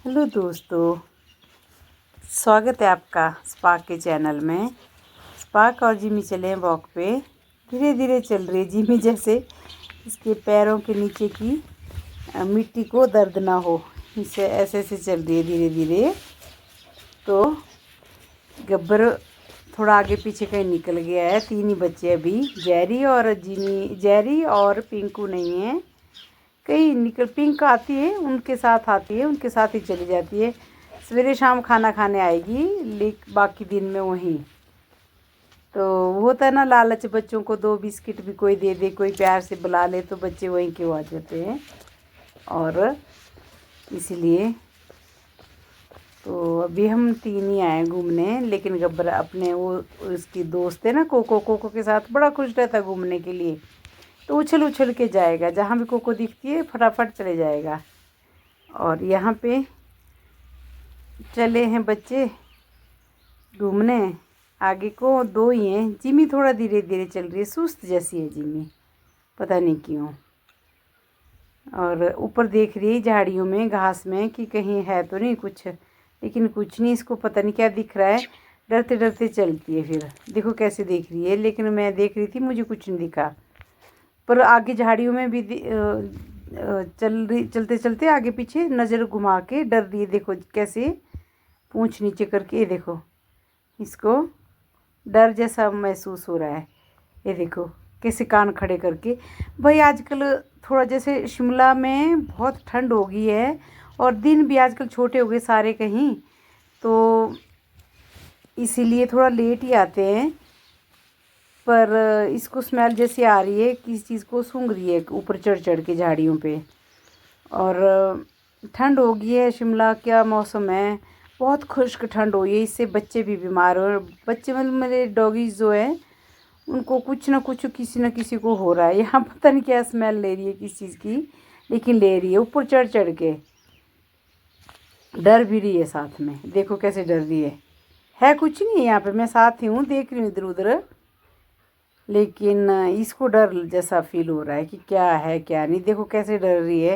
Hello दोस्तों, स्वागत है आपका स्पार्क के चैनल में। स्पार्क और जिमी चले हैं वॉक पे। धीरे धीरे चल रही है जिमी, जैसे इसके पैरों के नीचे की मिट्टी को दर्द ना हो, इसे ऐसे ऐसे चल रही है धीरे धीरे। तो गब्बर थोड़ा आगे पीछे कहीं निकल गया है। 3 ही बच्चे अभी, जेरी और पिंकू नहीं है। कहीं निकल, पिंक आती है उनके साथ, आती है उनके साथ ही चली जाती है। सवेरे शाम खाना खाने आएगी, लेकिन बाकी दिन में वहीं। तो वो होता है ना लालच, बच्चों को 2 बिस्किट भी कोई दे दे, कोई प्यार से बुला ले तो बच्चे वहीं के आ जाते हैं। और इसीलिए तो अभी हम 3 ही आए घूमने, लेकिन गब्बर अपने वो उसकी दोस्त है ना कोको के साथ बड़ा खुश रहता है घूमने के लिए। तो उछल उछल के जाएगा, जहाँ भी कोको दिखती है फटाफट चले जाएगा। और यहाँ पे चले हैं बच्चे घूमने। आगे को 2 ही हैं। जिमी थोड़ा धीरे धीरे चल रही है, सुस्त जैसी है जिमी, पता नहीं क्यों। और ऊपर देख रही है झाड़ियों में, घास में, कि कहीं है तो नहीं कुछ, लेकिन कुछ नहीं, इसको पता नहीं क्या दिख रहा है। डरते डरते चलती है। फिर देखो कैसे देख रही है, लेकिन मैं देख रही थी मुझे कुछ नहीं दिखा। पर आगे झाड़ियों में भी चलते चलते आगे पीछे नज़र घुमा के डर रही है। देखो कैसे पूंछ नीचे करके, ये देखो, इसको डर जैसा महसूस हो रहा है। ये देखो कैसे कान खड़े करके। भाई आजकल थोड़ा जैसे शिमला में बहुत ठंड हो गई है, और दिन भी आजकल छोटे हो गए सारे कहीं, तो इसीलिए थोड़ा लेट ही आते हैं। पर इसको स्मेल जैसी आ रही है, किसी चीज़ को सूंघ रही है ऊपर चढ़ चढ़ के झाड़ियों पे। और ठंड हो गई है, शिमला क्या मौसम है, बहुत खुश्क ठंड हो गई है। इससे बच्चे भी बीमार हो, बच्चे मतलब मेरे डॉगीज़ जो हैं उनको कुछ ना कुछ किसी न किसी को हो रहा है। यहाँ पता नहीं क्या स्मेल ले रही है किस चीज़ की, लेकिन ले रही है ऊपर चढ़ चढ़ के। डर भी रही है साथ में, देखो कैसे डर रही है कुछ नहीं यहाँ पे, मैं साथ ही हूँ, देख रही हूँ इधर उधर, लेकिन इसको डर जैसा फील हो रहा है कि क्या है क्या नहीं। देखो कैसे डर रही है,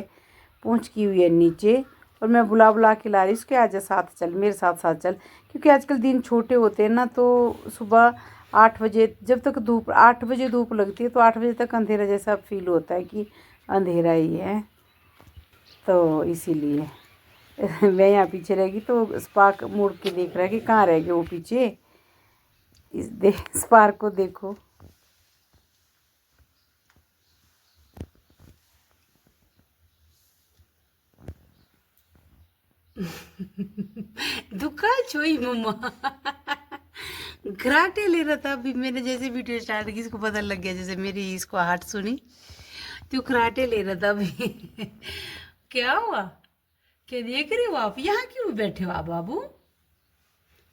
पूंछ की हुई है नीचे। और मैं बुला बुला के ला रही हूँ उसके, आजा साथ चल, मेरे साथ साथ चल। क्योंकि आजकल दिन छोटे होते हैं ना, तो सुबह 8 बजे जब तक धूप, 8 बजे धूप लगती है तो 8 बजे तक अंधेरा जैसा फील होता है कि अंधेरा ही है। तो इसीलिए मैं यहाँ पीछे रहेगी, तो स्पार्क मुड़ के देख रहा है कि कहाँ रह गए वो पीछे। स्पार्क को देखो। दुखा छोई मम्मा। घराटे ले रहा था अभी, मैंने जैसे वीडियो स्टार्ट की इसको पता लग गया, जैसे मेरी इसको हार्ट सुनी तो कराटे ले रहा था अभी। क्या हुआ, क्या देख रहे हो आप, यहाँ क्यों बैठे हो आप बाबू?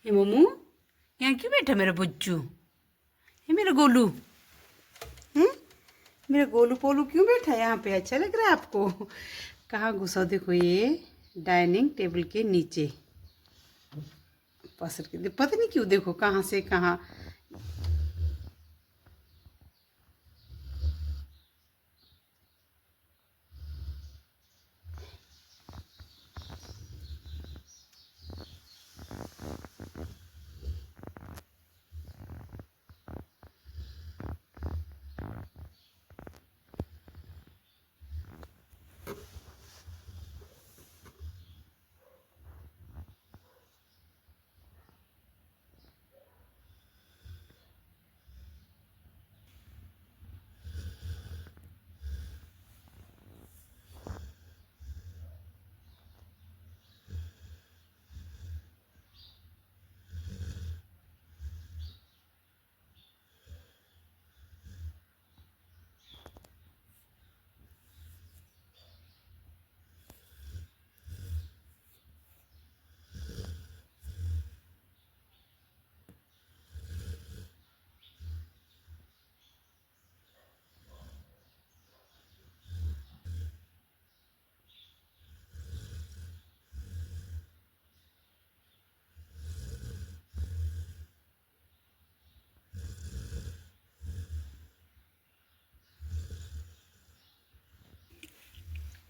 ये मम्मू, यहाँ क्यों बैठा मेरा बुच्चू, ये मेरा गोलू है, मेरा गोलू पोलू क्यों बैठा है यहाँ पे? अच्छा लग रहा है आपको? कहाँ घुसा, देखो ये डाइनिंग टेबल के नीचे पसर के, पता नहीं क्यों, देखो कहाँ से कहाँ।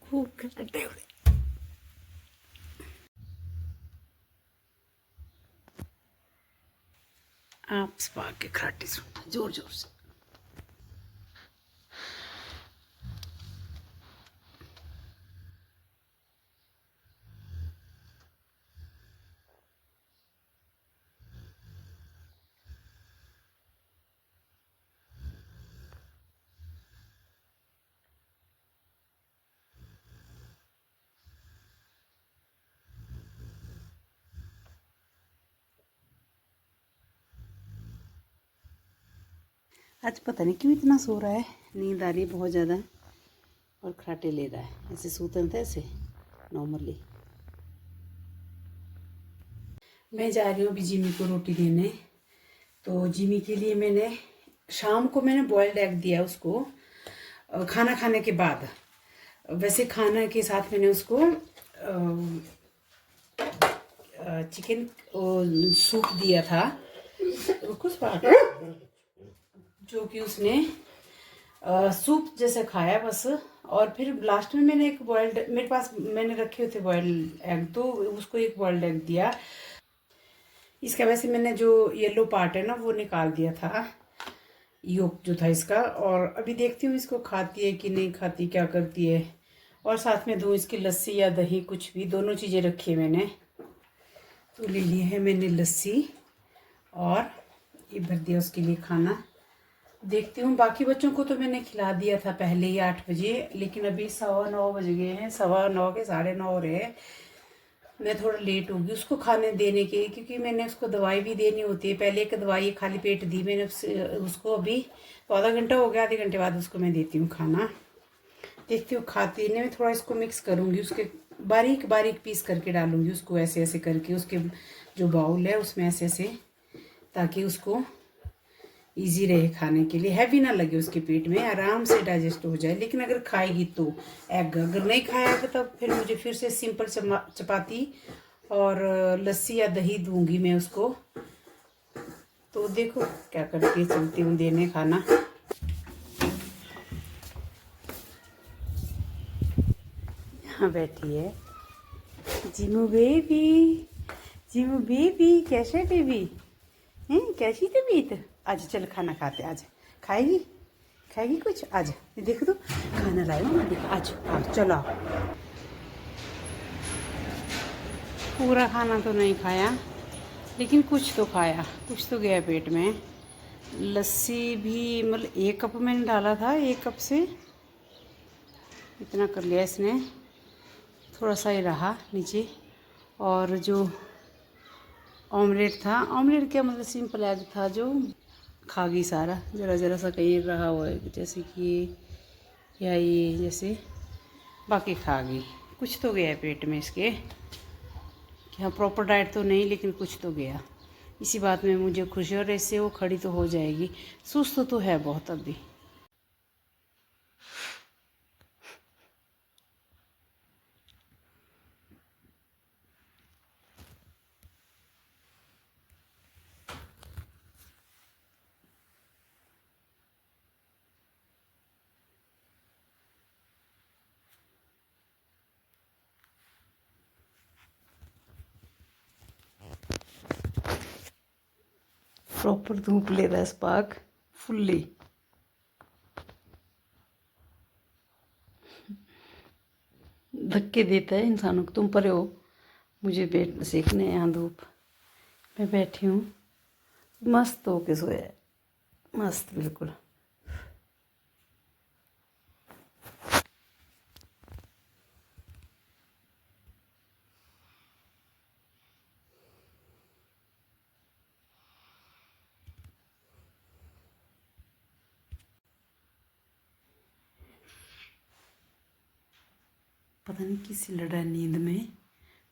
खूब कराटे आप स्पा के खराटे सुन जोर जोर से। आज पता नहीं क्यों इतना सो रहा है, नींद आ रही है बहुत ज़्यादा और खराटे ले रहा है। ऐसे सोते थे ऐसे नॉर्मली। मैं जा रही हूँ अभी जिमी को रोटी देने। तो जिमी के लिए मैंने शाम को बॉयल्ड एग दिया उसको खाना खाने के बाद। वैसे खाना के साथ मैंने उसको चिकन सूप दिया था कुछ जो कि उसने सूप जैसे खाया बस। और फिर लास्ट में मैंने एक बॉयल्ड, मेरे पास मैंने रखे हुए थे बॉयल्ड एग, तो उसको एक बॉयल्ड एग दिया। इसका वैसे मैंने जो येलो पार्ट है ना वो निकाल दिया था, योक जो था इसका। और अभी देखती हूँ इसको खाती है कि नहीं खाती, क्या करती है। और साथ में दूँ इसकी लस्सी या दही, कुछ भी, दोनों चीज़ें रखी है मैंने। तो ले ली है मैंने लस्सी और ये भर दिया उसके लिए खाना। देखती हूँ, बाकी बच्चों को तो मैंने खिला दिया था पहले ही 8 बजे, लेकिन अभी 9:15 बज गए हैं, 9:15 के 9:30 हो रहे हैं। मैं थोड़ा लेट होगी उसको खाने देने के, क्योंकि मैंने उसको दवाई भी देनी होती है। पहले एक दवाई खाली पेट दी मैंने उसको अभी, तो आधा घंटा हो गया, आधे घंटे बाद उसको मैं देती हूँ खाना। देखती हूँ खाती नहीं, मैं थोड़ा इसको मिक्स करूँगी, उसके बारीक बारीक पीस करके डालूँगी उसको, ऐसे ऐसे करके उसके जो बाउल है उसमें ऐसे ऐसे, ताकि उसको इजी रहे खाने के लिए, हैवी ना लगे उसके पेट में, आराम से डाइजेस्ट हो जाए। लेकिन अगर खाएगी तो एग, अगर नहीं खाएगा तब फिर मुझे फिर से सिंपल चपाती और लस्सी या दही दूंगी मैं उसको। तो देखो क्या करती है, चलती हूँ देने खाना। यहाँ बैठी है जिमू बेबी, जिमू बेबी, कैसे बेबी हैं, कैसी तबीयत? आज चल खाना खाते, आज खाएगी, खाएगी कुछ आज, देखो तो खाना लाए हो ना, आज आज चलो। पूरा खाना तो नहीं खाया, लेकिन कुछ तो खाया, कुछ तो गया पेट में। लस्सी भी मतलब 1 कप मैंने डाला था, 1 कप से इतना कर लिया इसने, थोड़ा सा ही रहा नीचे। और जो ऑमलेट था, ऑमलेट क्या मतलब सिंपल एग था, जो खा गई सारा, ज़रा ज़रा सा कहीं रहा हुआ है जैसे कि या ये जैसे, बाकी खा गई। कुछ तो गया पेट में इसके, कि हाँ प्रॉपर डाइट तो नहीं, लेकिन कुछ तो गया। इसी बात में मुझे खुशी, और इससे वो खड़ी तो हो जाएगी। सुस्त तो है बहुत अभी। प्रॉपर धूप ले रहा है स्पार्क फुल्ली। धक्के देता है इंसानों को, तुम परे हो, मुझे बैठ सेकने यहाँ धूप, मैं बैठी हूँ। मस्त होके सोया है, मस्त बिल्कुल। पता नहीं किससे लड़ रहा है नींद में,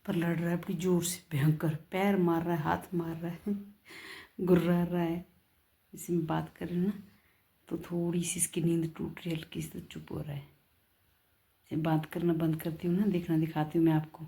पर लड़ रहा है अपनी जोर से, भयंकर, पैर मार रहा है, हाथ मार रहा है, गुर्रा रहा है। इसी में बात कर रही हूँ ना, तो थोड़ी सी इसकी नींद टूट रही है, हल्की सी, तो चुप हो रहा है। जब बात करना बंद करती हूँ ना, देखना दिखाती हूँ मैं आपको।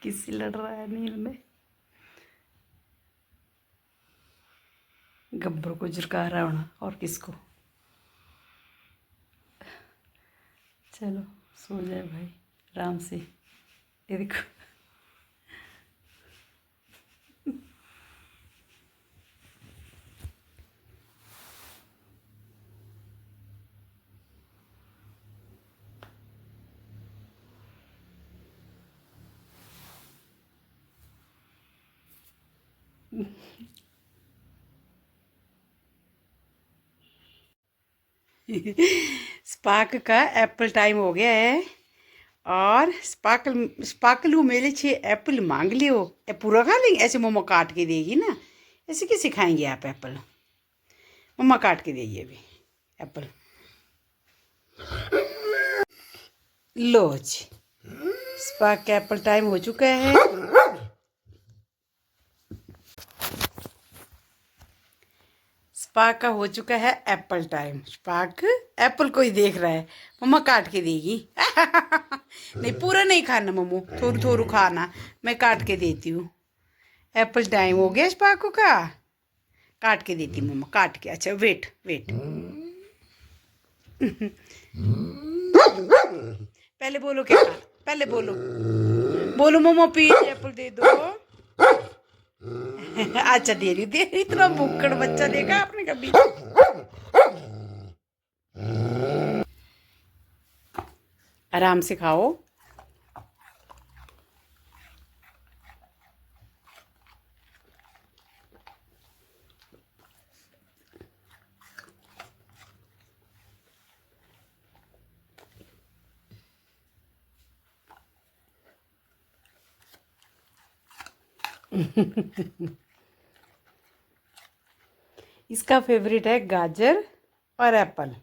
किससे लड़ रहा है नींद में? गब्बर को झुरका रहा होना, और किसको? चलो सो जाए भाई आराम से। ये देखो स्पार्क का एप्पल टाइम हो गया है, और स्पार्कल मेरे 6 एप्पल मांग लियो। ये पूरा खा लेंगे? ऐसे मम्मा काट के देगी ना, ऐसे कैसे खाएंगे आप एप्पल? मम्मा काट के देगी अभी एप्पल। लो जी, स्पार्क का एप्पल टाइम हो चुका है। स्पार्क का हो चुका है एप्पल टाइम। स्पार्क एप्पल को ही देख रहा है, मम्मा काट के देगी। नहीं पूरा नहीं खाना मम्मू, थोड़ू थोड़ू खाना, मैं काट के देती हूँ। एप्पल टाइम हो गया स्पार्क का, काट के देती मम्मा, काट के। अच्छा वेट वेट पहले बोलो क्या खाना, पहले बोलो, बोलो मम्मा प्लीज एप्पल दे दो। अच्छा दे रही दे रही। इतना भुक्कड़ बच्चा देखा आपने कभी? आराम से खाओ। इसका फेवरेट है गाजर और एप्पल।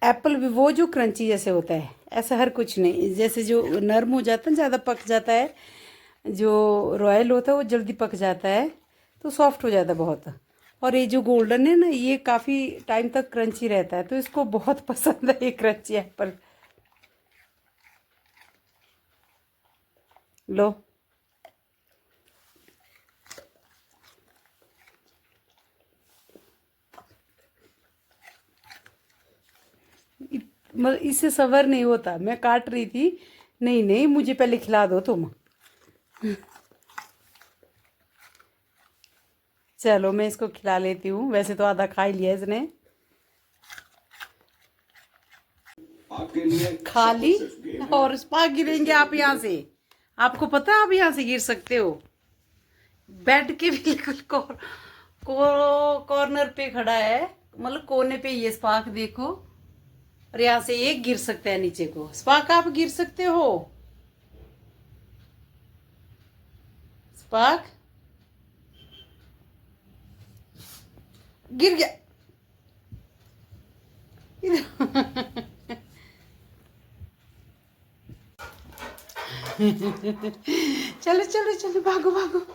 एप्पल भी वो जो क्रंची जैसे होता है, ऐसा हर कुछ नहीं। जैसे जो नरम हो जाता है, ज़्यादा पक जाता है, जो रॉयल होता है वो जल्दी पक जाता है तो सॉफ्ट हो जाता है बहुत। और ये जो गोल्डन है ना, ये काफ़ी टाइम तक क्रंची रहता है, तो इसको बहुत पसंद है ये क्रंची एप्पल। लो मतलब इससे सबर नहीं होता, मैं काट रही थी। नहीं नहीं मुझे पहले खिला दो तुम। चलो मैं इसको खिला लेती हूँ, वैसे तो आधा खा ही लिया इसने। आपके लिए खा ली और स्पा गिरेंगे आप यहाँ से। आपको पता है आप यहाँ से गिर सकते हो। बेड के बिल्कुल कॉर्नर पे खड़ा है, मतलब कोने पे ये स्पार्क देखो, और यहाँ से एक गिर सकता है नीचे को। स्पार्क आप गिर सकते हो। स्पार्क गिर गया। चलो चलो चलो भागो भागो,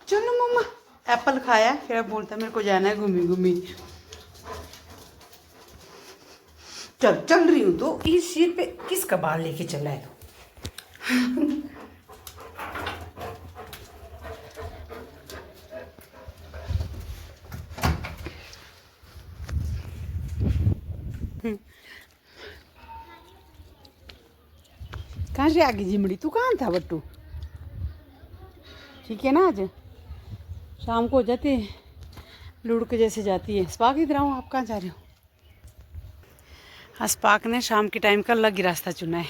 चलो मम्मा। एप्पल खाया फिर अब बोलता मेरे को जाना है घूमी घूमी। चल चल रही हूँ तो इस सिर पे किसका बाल लेके चला है तो? कहाँ से आ गई जिमड़ी? तू कहाँ था बट्टू? ठीक है ना, आज शाम को हो जाती है लुढ़क जैसे जाती है। स्पार्क इधर आओ, आप कहाँ जा रहे हो? हाँ स्पार्क ने शाम के टाइम का अलग ही रास्ता चुना है।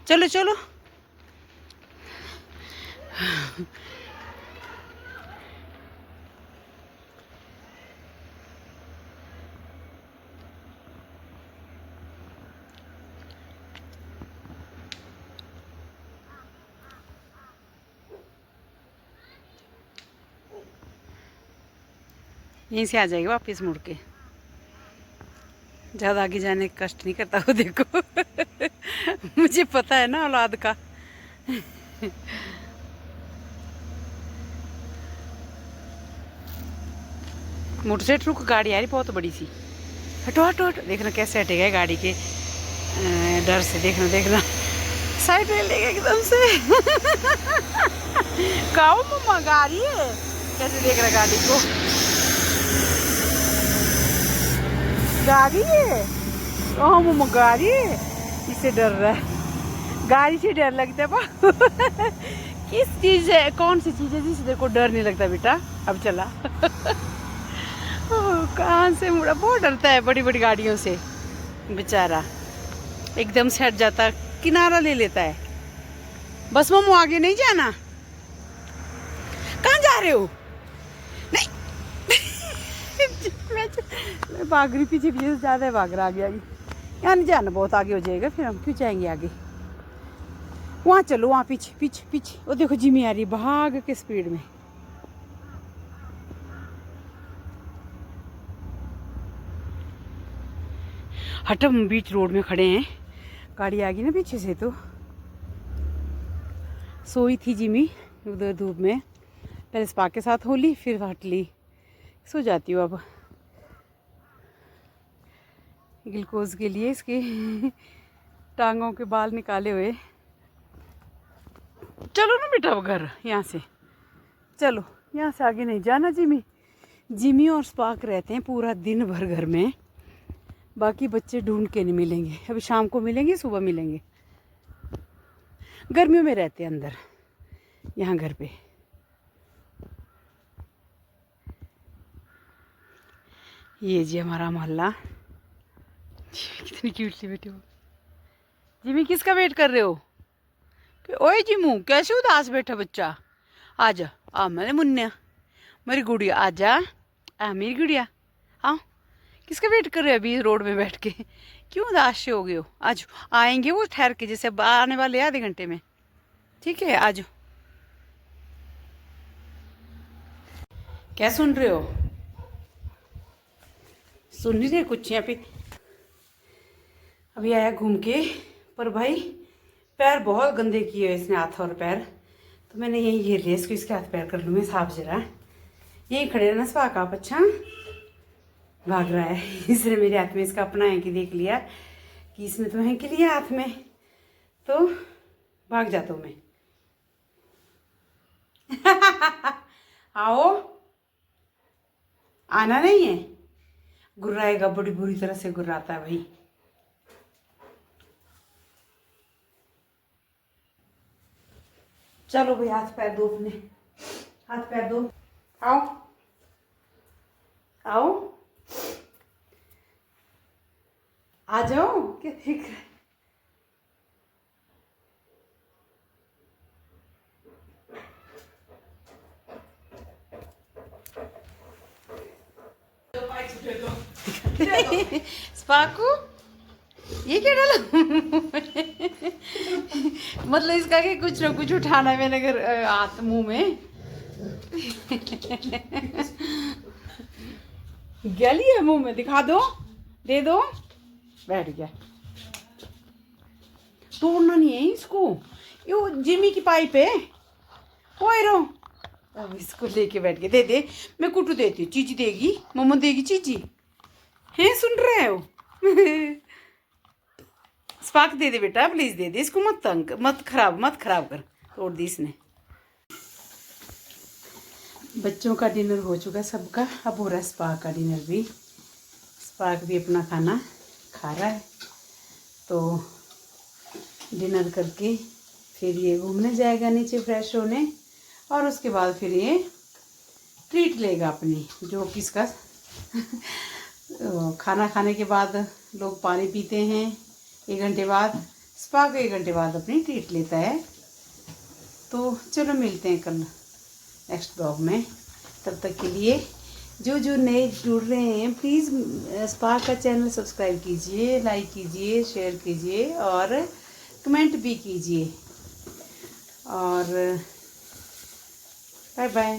चलो चलो यहीं से आ जाएगा वापस मुड़ के। ज़्यादा आगे जाने का कष्ट नहीं करता वो देखो। मुझे पता है ना औलाद का। मोटरसाइकिल रुक, गाड़ी आ रही बहुत बड़ी सी। हटो हटो हटो, देखना कैसे हटेगा गाड़ी के डर से। देखना देखना साइड ले लेगा एकदम से। काओ मम्मा गाड़ी है, कैसे देख रहा गाड़ी को, गाड़ी है। ओह मम्मा गाड़ी है, इससे डर रहा है, गाड़ी से डर लगता है। किस चीज है, कौन सी चीज है जिससे देखो डर नहीं लगता बेटा? अब चला। कहाँ से मुड़ा, बहुत डरता है बड़ी बड़ी गाड़ियों से बेचारा, एकदम से हट जाता, किनारा ले लेता है। बस मोमो आगे नहीं जाना। कहाँ जा रहे हो? नहीं। मैं भाग रही, पीछे पीछे से ज़्यादा भाग रहा आगे आगे। यहाँ नहीं जाना, बहुत आगे हो जाएगा, फिर हम क्यों जाएंगे आगे? वहाँ चलो, वहाँ पीछे पीछे पीछे। वो देखो जिमी आ रही भाग के स्पीड में। हटम बीच रोड में खड़े हैं, गाड़ी आ गई ना पीछे से तो। सोई थी जिमी उधर धूप में, पहले स्पा के साथ हो ली, फिर हट ली, सो जाती हूँ अब ग्लूकोज के लिए। इसके टांगों के बाल निकाले हुए। चलो ना बेटा घर, यहाँ से चलो, यहाँ से आगे नहीं जाना। जिमी और स्पार्क रहते हैं पूरा दिन भर घर में, बाकी बच्चे ढूंढ के नहीं मिलेंगे। अभी शाम को मिलेंगे, सुबह मिलेंगे। गर्मियों में रहते हैं अंदर, यहाँ घर पे। ये जी हमारा मोहल्ला। कितनी क्यूट सी बेटी हो। जिमी किसका वेट कर रहे हो? ओए जिमू, कैसे उदास बैठा बच्चा? आजा, आ मैंने मुन्ना, मेरी गुड़िया, आजा, आ मेरी गुड़िया। हाँ, किसका वेट कर रहे हो अभी रोड में बैठ के? क्यों उदास से हो गए हो? आज आएंगे वो ठहर के, जैसे आने वाले आधे घंटे में। ठीक है, आज क्या सुन रहे हो? सुन नहीं रहे कुछ यहाँ पे? अभी आया घूम के, पर भाई पैर बहुत गंदे किए हैं इसने, हाथ और पैर। तो मैंने यही घेर लिया इसको, इसके हाथ पैर कर लूँ मैं साफ जरा। यही खड़े रहना स्वाक आप। अच्छा भाग रहा है, इसने मेरे हाथ में इसका अपना है कि देख लिया कि इसने तो है कि लिया हाथ में, तो भाग जाता हूँ मैं। आओ, आना नहीं है? गुर्राएगा, बड़ी बुरी तरह से गुर्राता है भाई। चलो भाई, हाथ पैर दो अपने, हाथ पैर दो। आओ आओ, आ जाओ। क्या देख रहे? स्पार्कू, ये क्या डाला? मतलब इसका कि कुछ ना कुछ उठाना है मैंने, अगर हाथ मुंह में गली है मुंह में, दिखा दो, दे दो। बैठ गया, तोड़ना नहीं है इसको, यो जिमी की पाइप है। ओए रो, अब इसको लेके बैठ के, दे दे, मैं कुटू देती हूँ, चीजी देगी, मम्मा देगी चीजी है। सुन रहे हो? स्पार्क दे दे बेटा, प्लीज दे दे इसको, मत तंग, मत खराब कर, तोड़ दी इसने। बच्चों का डिनर हो चुका है सबका, अब हो रहा है स्पार्क का डिनर भी। स्पार्क भी अपना खाना खा रहा है, तो डिनर करके फिर ये घूमने जाएगा नीचे फ्रेश होने, और उसके बाद फिर ये ट्रीट लेगा अपनी, जो कि इसका खाना खाने के बाद लोग पानी पीते हैं 1 घंटे बाद, स्पार्क 1 घंटे बाद अपनी ट्रीट लेता है। तो चलो मिलते हैं कल नेक्स्ट ब्लॉग में। तब तक के लिए जो नए जुड़ रहे हैं, प्लीज़ स्पार्क का चैनल सब्सक्राइब कीजिए, लाइक कीजिए, शेयर कीजिए और कमेंट भी कीजिए। और बाय बाय।